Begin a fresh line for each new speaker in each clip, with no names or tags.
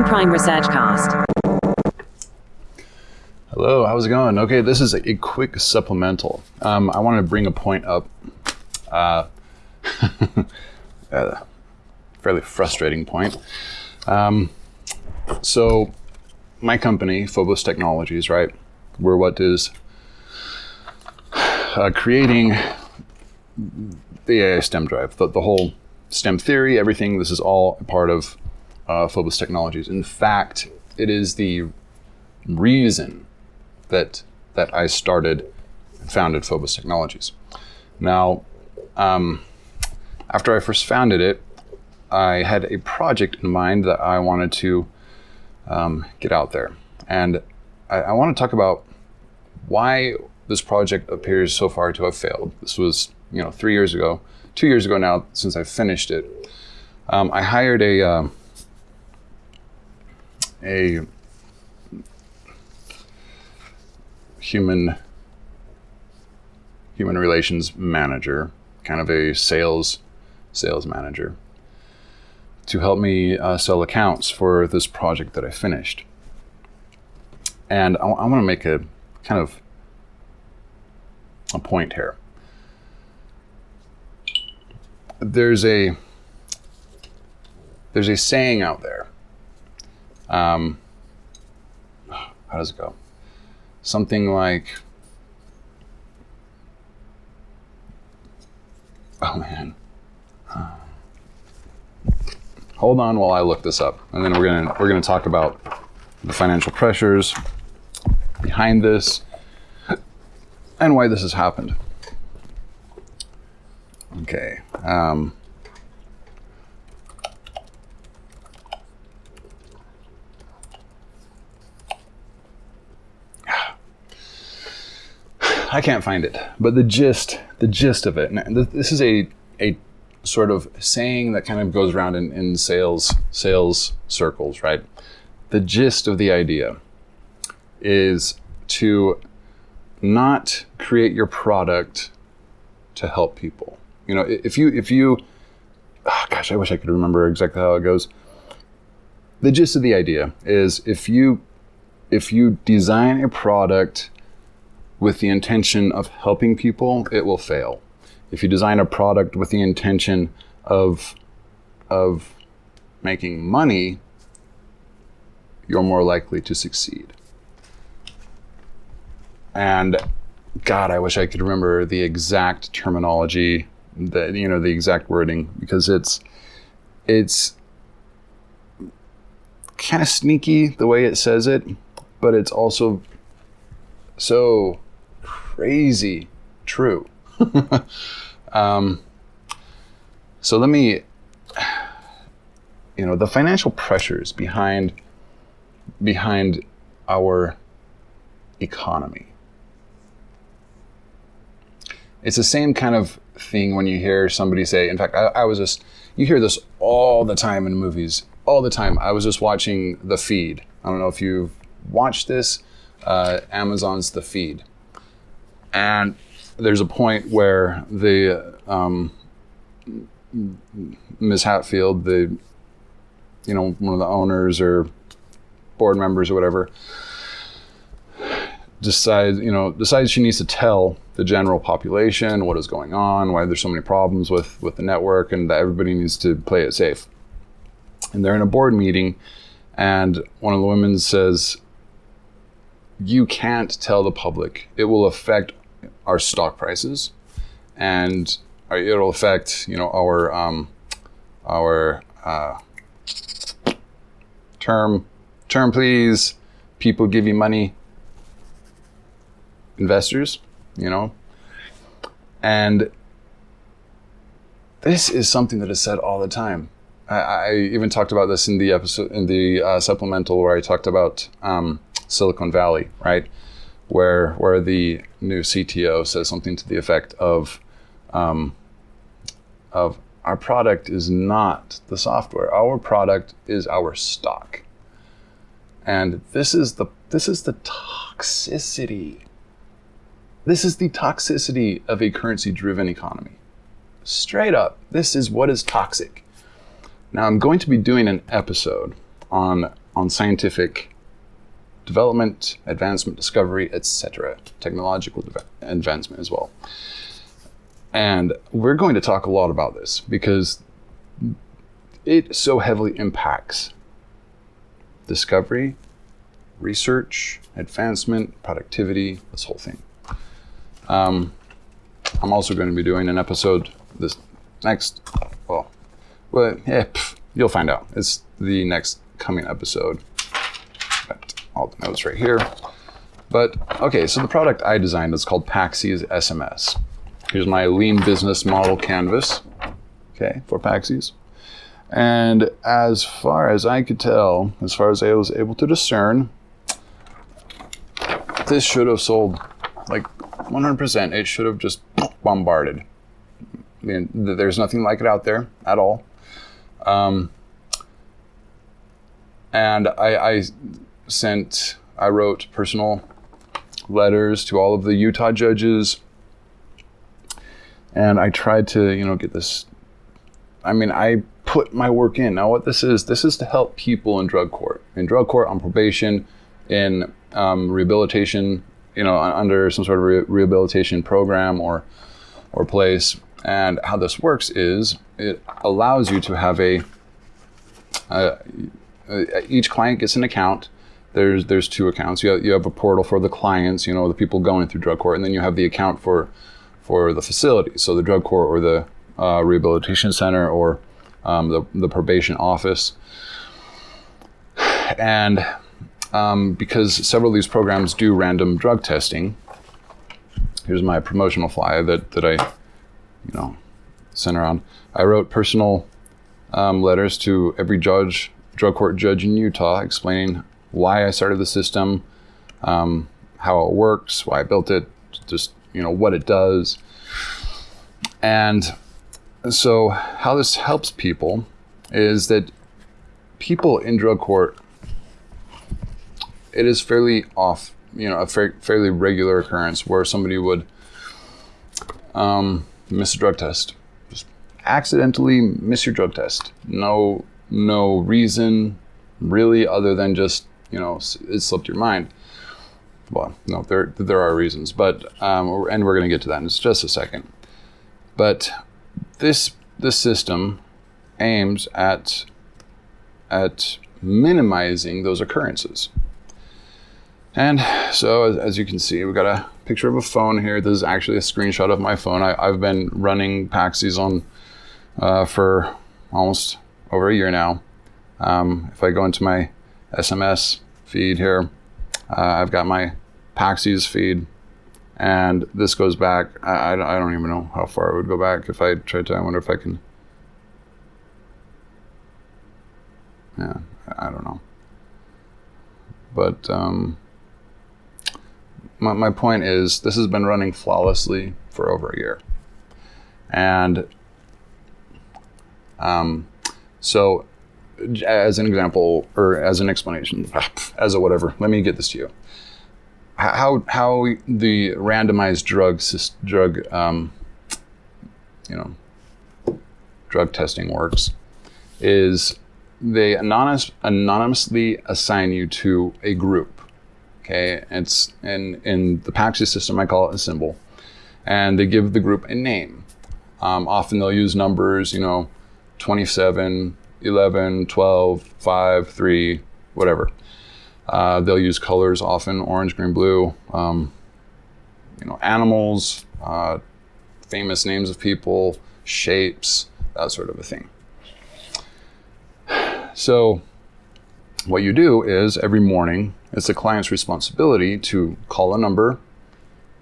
STEMPrime Researchcast.
Hello, how's it going? Okay, this is a quick supplemental. I want to bring a point up. Fairly frustrating point. So, my company, Phobos Technologies, right? We're what is creating the AI STEM drive, the whole STEM theory, everything. This is all a part of Phobos Technologies. In fact, it is the reason that I started and founded Phobos Technologies. Now, after I first founded it, I had a project in mind that I wanted to get out there. And I want to talk about why this project appears so far to have failed. This was, 2 years ago now since I finished it. I hired a human relations manager, kind of a sales manager, to help me sell accounts for this project that I finished. And I want to make a kind of a point here. There's a saying out there. How does it go? Something like, oh man. Hold on while I look this up, and then we're gonna talk about the financial pressures behind this and why this has happened. Okay. I can't find it, but the gist of it. And this is a sort of saying that kind of goes around in sales circles, right? The gist of the idea is to not create your product to help people. If you, oh gosh, I wish I could remember exactly how it goes. The gist of the idea is if you design a product with the intention of helping people, it will fail. If you design a product with the intention of making money, you're more likely to succeed. And God, I wish I could remember the exact terminology, the exact wording, because it's kind of sneaky the way it says it, but it's also so crazy true. So let me, the financial pressures behind our economy. It's the same kind of thing when you hear somebody say, in fact, you hear this all the time in movies, all the time. I was just watching The Feed. I don't know if you've watched this, Amazon's The Feed. And there's a point where the Ms. Hatfield, one of the owners or board members or whatever, decides she needs to tell the general population what is going on, why there's so many problems with the network, and that everybody needs to play it safe. And they're in a board meeting, and one of the women says, "You can't tell the public. It will affect our stock prices, and it'll affect our term please, people give you money, investors, and this is something that is said all the time. I even talked about this in the episode, in the supplemental, where I talked about Silicon Valley, right? Where the new CTO says something to the effect of our product is not the software. Our product is our stock. And this is the toxicity. This is the toxicity of a currency-driven economy. Straight up, this is what is toxic. Now, I'm going to be doing an episode on on scientific development, advancement, discovery, etc. Technological advancement as well. And we're going to talk a lot about this because it so heavily impacts discovery, research, advancement, productivity, this whole thing. I'm also going to be doing an episode this next, you'll find out. It's the next coming episode. Got all the notes right here. But okay, so the product I designed is called Paxi's SMS. Here's my lean business model canvas, okay, for Paxi's. And as far as I could tell, as far as I was able to discern, this should have sold like 100%. It should have just bombarded. I mean, there's nothing like it out there at all. And I wrote personal letters to all of the Utah judges, and I tried to, get this. I mean, I put my work in. Now, what this is to help people in drug court, on probation, in rehabilitation, under some sort of rehabilitation program or place. And how this works is it allows you to have each client gets an account. There's two accounts. You have a portal for the clients, the people going through drug court, and then you have the account for the facility. So the drug court or the rehabilitation center or the probation office. And because several of these programs do random drug testing, here's my promotional flyer that I sent around. I wrote personal letters to every drug court judge in Utah explaining why I started the system, how it works, why I built it, just what it does. And so how this helps people is that people in drug court, it is fairly a fairly regular occurrence where somebody would miss a drug test. Just accidentally miss your drug test. No reason really other than just, it slipped your mind. Well, no, there are reasons, but and we're going to get to that in just a second. But this system aims at minimizing those occurrences. And so as you can see, we've got a picture of a phone here. This is actually a screenshot of my phone. I've been running Paxi's on for almost over a year now. If I go into my SMS feed here, I've got my Paxi's feed, and this goes back. I don't even know how far it would go back if I tried to. I wonder if I can. Yeah, I don't know. But my point is, this has been running flawlessly for over a year. And so as an example, or as an explanation, as a whatever, let me get this to you. How the randomized drug testing works is they anonymously assign you to a group. Okay, it's in the Paxi system, I call it a symbol, and they give the group a name. Often they'll use numbers, 27, 11, 12, 5, 3, whatever. They'll use colors, often orange, green, blue. Animals, famous names of people, shapes, that sort of a thing. So what you do is every morning, it's the client's responsibility to call a number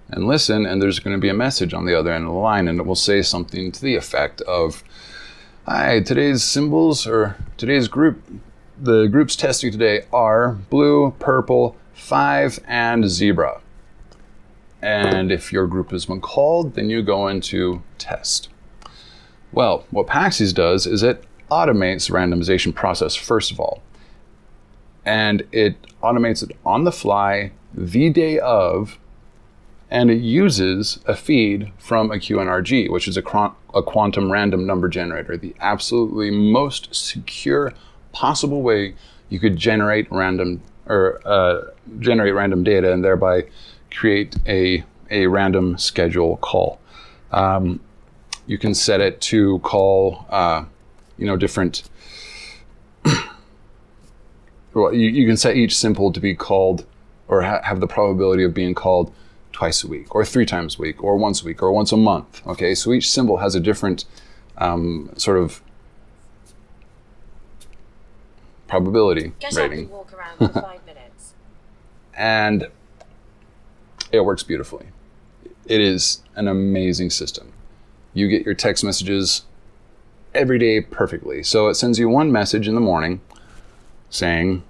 and listen, and there's going to be a message on the other end of the line, and it will say something to the effect of, "Hi, today's symbols, or today's group, the groups testing today are blue, purple, 5, and zebra. And if your group has been called, then you go into test." Well, what Paxis does is it automates the randomization process, first of all. And it automates it on the fly, the day of, and it uses a feed from a QNRG, which is a quantum random number generator, the absolutely most secure possible way you could generate random data and thereby create a random schedule call. You can set it to call, different. Well, you can set each symbol to be called, or have the probability of being called twice a week, or 3 times a week, or once a week, or once a month. Okay, so each symbol has a different sort of probability rating.
Up and walk around for 5 minutes.
And it works beautifully. It is an amazing system. You get your text messages every day perfectly. So it sends you one message in the morning saying,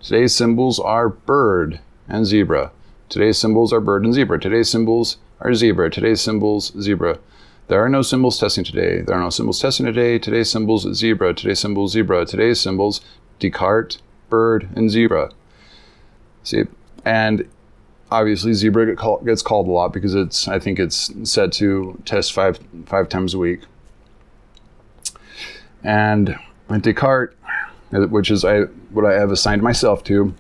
today's symbols are bird and zebra. Today's symbols are bird and zebra. Today's symbols are zebra. Today's symbols, zebra. There are no symbols testing today. There are no symbols testing today. Today's symbols, zebra. Today's symbols, zebra. Today's symbols, Descartes, bird, and zebra. See, and obviously zebra gets called a lot because I think it's set to test five times a week. And Descartes, which is what I have assigned myself to,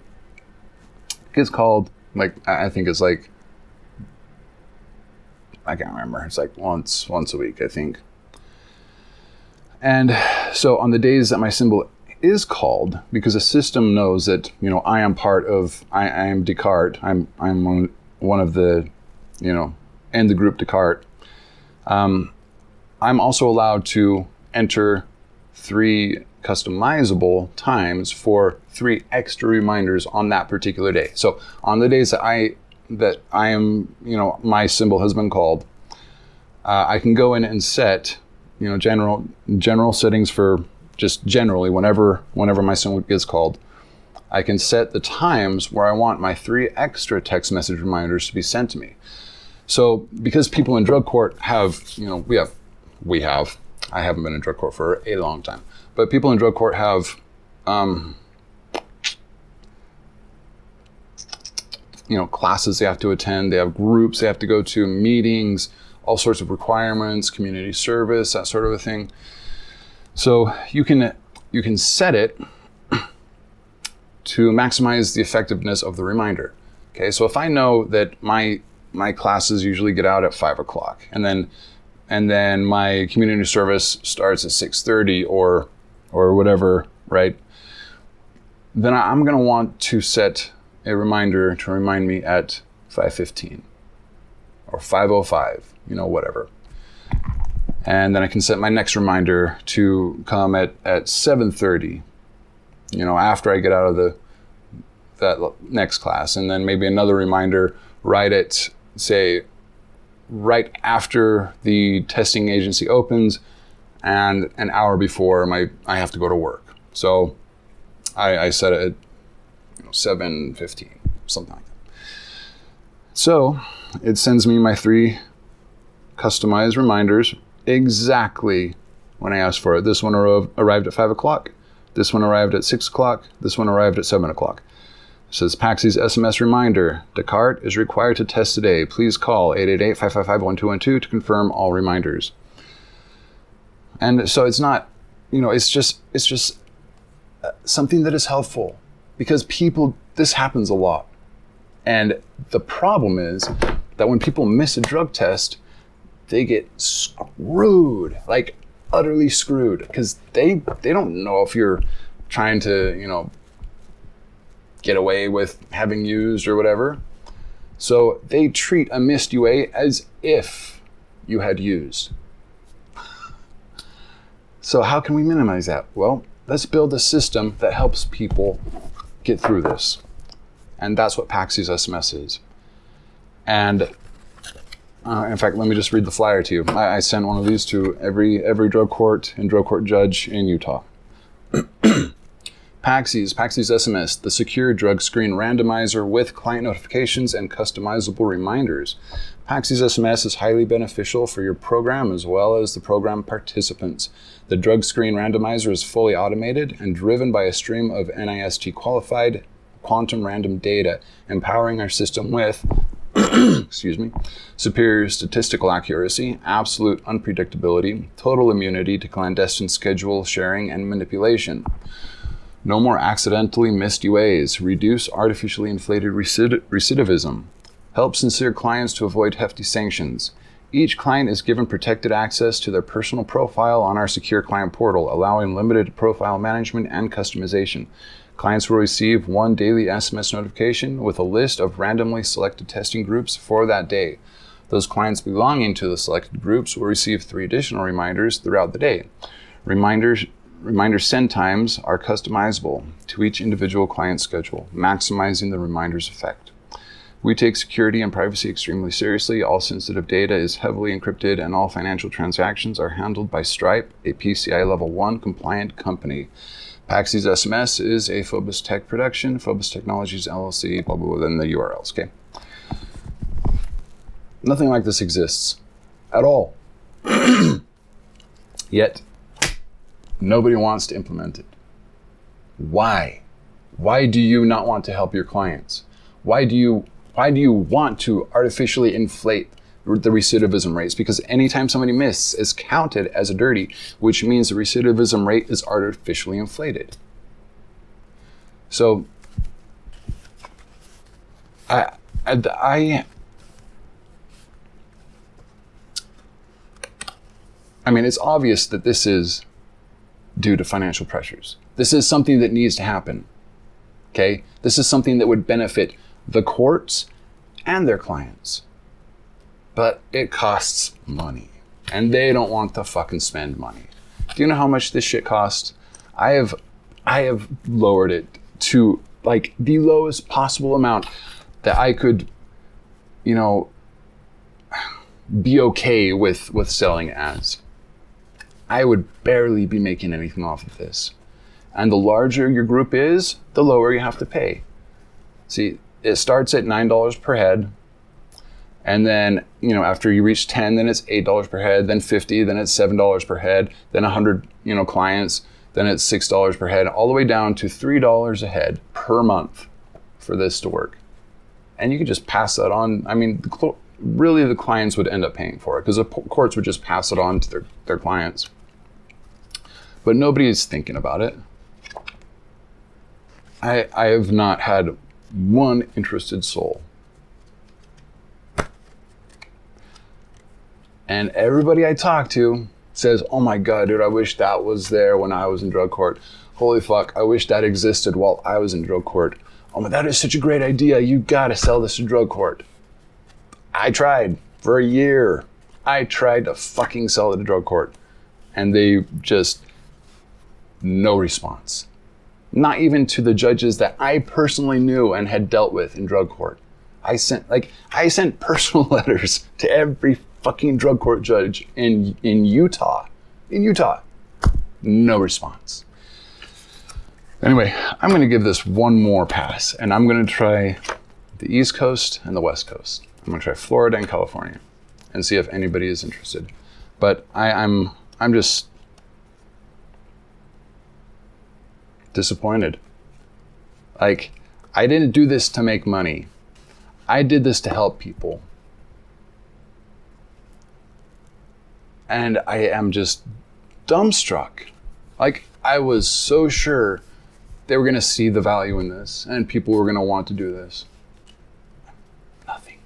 gets called, I think it's I can't remember. It's once a week, I think. And so on the days that my symbol is called, because the system knows that, I am I am Descartes. I'm one of the, in the group Descartes. I'm also allowed to enter 3 customizable times for 3 extra reminders on that particular day. So on the days that I am, my symbol has been called, I can go in and set, general settings for just generally whenever my symbol gets called. I can set the times where I want my 3 extra text message reminders to be sent to me. So because people in drug court have, I haven't been in drug court for a long time, but people in drug court have, classes they have to attend, they have groups they have to go to, meetings, all sorts of requirements, community service, that sort of a thing. So you can set it to maximize the effectiveness of the reminder. Okay, so if I know that my classes usually get out at 5 o'clock, and then my community service starts at 6:30 or whatever, right? Then I'm going to want to set a reminder to remind me at 5:15 or 5:05, whatever. And then I can set my next reminder to come at 7:30, after I get out of that next class. And then maybe another reminder right after the testing agency opens and an hour before I have to go to work. So I set it at 7:15, something like that. So it sends me my 3 customized reminders exactly when I asked for it. This one arrived at 5 o'clock. This one arrived at 6 o'clock. This one arrived at 7 o'clock. It says, Paxy's SMS reminder. Descartes is required to test today. Please call 888-555-1212 to confirm all reminders. And so it's not, it's just something that is helpful, because this happens a lot. And the problem is that when people miss a drug test, they get screwed, utterly screwed, because they don't know if you're trying to, get away with having used or whatever. So they treat a missed UA as if you had used. So how can we minimize that? Well, let's build a system that helps people get through this. And that's what Paxy's SMS is. And in fact, let me just read the flyer to you. I sent one of these to every drug court and drug court judge in Utah. Paxy's SMS, the secure drug screen randomizer with client notifications and customizable reminders. Paxy's SMS is highly beneficial for your program as well as the program participants. The drug screen randomizer is fully automated and driven by a stream of NIST qualified quantum random data, empowering our system with superior statistical accuracy, absolute unpredictability, total immunity to clandestine schedule sharing and manipulation. No more accidentally missed UAs. Reduce artificially inflated recidivism. Help sincere clients to avoid hefty sanctions. Each client is given protected access to their personal profile on our secure client portal, allowing limited profile management and customization. Clients will receive one daily SMS notification with a list of randomly selected testing groups for that day. Those clients belonging to the selected groups will receive 3 additional reminders throughout the day. Reminder send times are customizable to each individual client schedule, maximizing the reminder's effect. We take security and privacy extremely seriously. All sensitive data is heavily encrypted, and all financial transactions are handled by Stripe, a PCI Level 1 compliant company. Paxy's SMS is a Phobos Tech production, Phobos Technologies LLC, blah, blah, blah, then the URLs, okay? Nothing like this exists at all. Yet, nobody wants to implement it. Why? Why do you not want to help your clients? Why do you want to artificially inflate the recidivism rates? Because anytime somebody misses, it's counted as a dirty, which means the recidivism rate is artificially inflated. So, I mean, it's obvious that this is due to financial pressures. This is something that needs to happen, okay? This is something that would benefit the courts and their clients. But it costs money, and they don't want to fucking spend money. Do you know how much this shit costs? I have lowered it to like the lowest possible amount that I could, you know, be okay with selling as. I would barely be making anything off of this. And the larger your group is, the lower you have to pay. See, it starts at $9 per head. And then, you know, after you reach 10, then it's $8 per head, then 50, then it's $7 per head, then 100, you know, clients, then it's $6 per head, all the way down to $3 a head per month for this to work. And you could just pass that on. I mean, really the clients would end up paying for it because the courts would just pass it on to their clients. But nobody's thinking about it. I have not had one interested soul. And everybody I talk to says, oh my God, dude, I wish that was there when I was in drug court. Holy fuck, I wish that existed while I was in drug court. Oh my, that is such a great idea. You gotta sell this to drug court. I tried for a year. I tried to fucking sell it to drug court. And they just, no response. Not even to the judges that I personally knew and had dealt with in drug court. I sent personal letters to every fucking drug court judge in Utah. No response. Anyway, I'm going to give this one more pass, and I'm going to try the East Coast and the West Coast. I'm going to try Florida and California and see if anybody is interested. But I'm just disappointed. Like, I didn't do this to make money. I did this to help people. And I am just dumbstruck. Like, I was so sure they were going to see the value in this and people were going to want to do this. Nothing.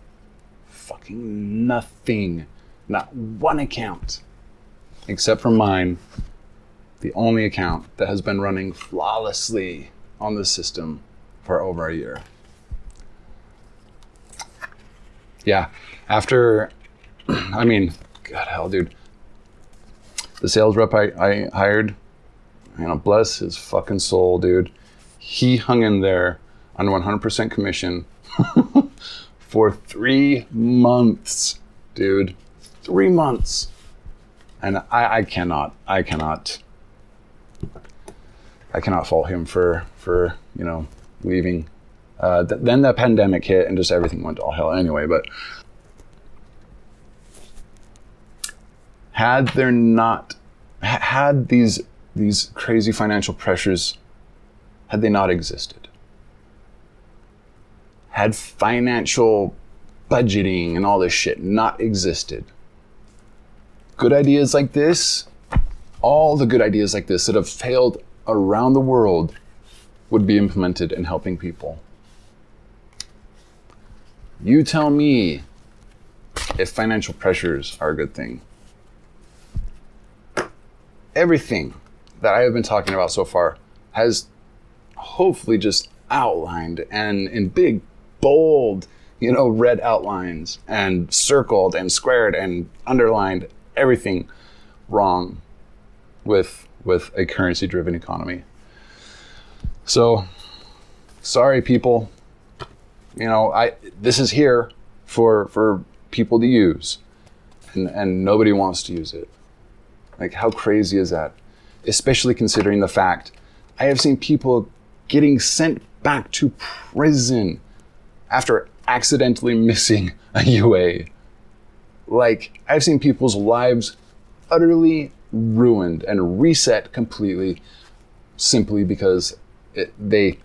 Fucking nothing. Not one account. Except for mine. The only account that has been running flawlessly on the system for over a year. Yeah, after, I mean, God hell, dude. The sales rep I hired, you know, bless his fucking soul, dude. He hung in there on 100% commission for 3 months, dude. 3 months. And I cannot fault him for you know, leaving. Then the pandemic hit and just everything went to all hell anyway. But had these crazy financial pressures, had they not existed, had financial budgeting and all this shit not existed, good ideas like this, all the good ideas like this that have failed around the world would be implemented in helping people. You tell me if financial pressures are a good thing. Everything that I have been talking about so far has hopefully just outlined and in big, bold, red outlines and circled and squared and underlined everything wrong with a currency-driven economy. So, sorry, people. This is here for people to use, and nobody wants to use it. Like, how crazy is that? Especially considering the fact I have seen people getting sent back to prison after accidentally missing a UA. Like, I've seen people's lives utterly ruined and reset completely simply because their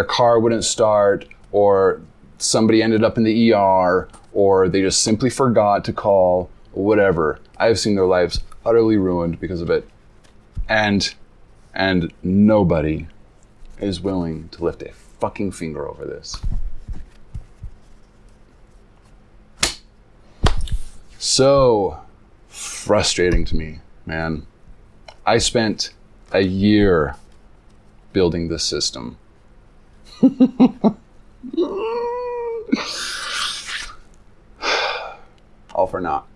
car wouldn't start, or somebody ended up in the ER, or they just simply forgot to call, or whatever. I've seen their lives utterly ruined because of it. And nobody is willing to lift a fucking finger over this. So frustrating to me, man. I spent a year building this system. All for naught.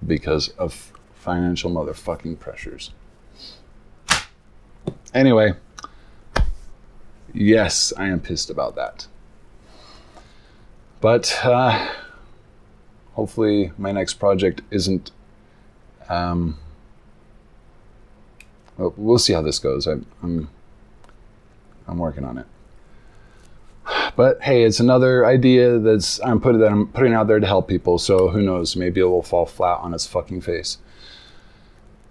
Because of financial motherfucking pressures. Anyway, yes, I am pissed about that. But hopefully my next project isn't... well, we'll see how this goes. I'm working on it. But hey, it's another idea that I'm putting out there to help people. So who knows? Maybe it will fall flat on its fucking face.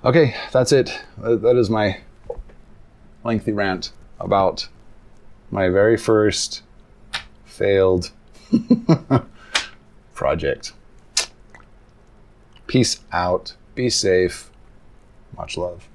Okay, that's it. That is my lengthy rant about my very first failed project. Peace out. Be safe. Much love.